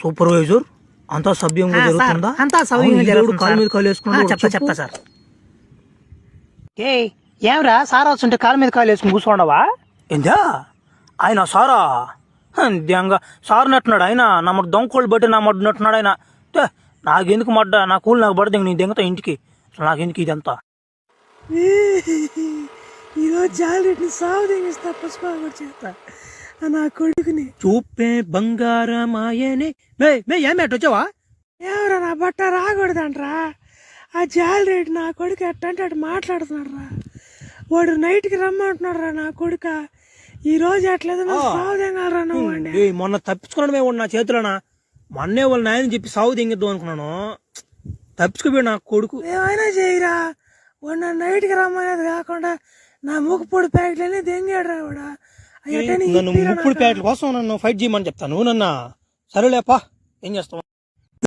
Supervisor అంతా సభ్యంగా జరుగుతుందా? అంతా సవ్యంగా జరుగుతుంది కాలు మీద కాలు వేసుకున్నాడు. చెప్తా సార్. ఏమరా సార్ వస్తుంటే కాలు మీద కాలు వేసుకుని కూర్చోండవా? ఏందా ఆయన సారా దంగా సార్ నట్టున్నాడు ఆయన. నా మాట దొంగకోళ్ళు బట్టి నా మాట నట్టున్నాడు ఆయన. నాకెందుకు మడ్డ నా కూలి నాకు పడితే నీ దెంగతా ఇంటికి. అసలు నాకెందుకు ఇదంతా? ఈరోజు జాలరెడ్డిని సాగు తెగిస్తా పుష్ప చేస్తా నా కొడుకుని. చూపే బంగారమాయనే. ఏమేట వచ్చావా? ఏమరా నా బట్ట రాకూడదంట్రా. ఆ జాలరెడ్డి నా కొడుకు ఎట్టంటే అటు మాట్లాడుతున్నాడు రా. వాడు నైట్కి రమ్మంటున్నాడు రా నా కొడుక. ఈ రోజు ఎట్లేదు సాగు తెంగాలరా నువ్వు. మొన్న తప్పించుకున్నాడు మేము నా చేతిలోనా. మొన్నే వాళ్ళ నాయన చెప్పి సాగు తెంగిద్దాం అనుకున్నాను. తప్పించుకోపోయాడు నా కొడుకు. ఏమైనా చేయరా. వాడు నా నైట్కి రమ్మనేది కాకుండా నా మూకుపొడి ప్యాకెట్లన్నీ దెంగాడు రా వాడు. నన్ను ముప్పుడు ప్యాకెట్ల కోసం నన్ను ఫైట్ చేయమని చెప్తాను నన్ను. సరేలేపా ఏం చేస్తావు?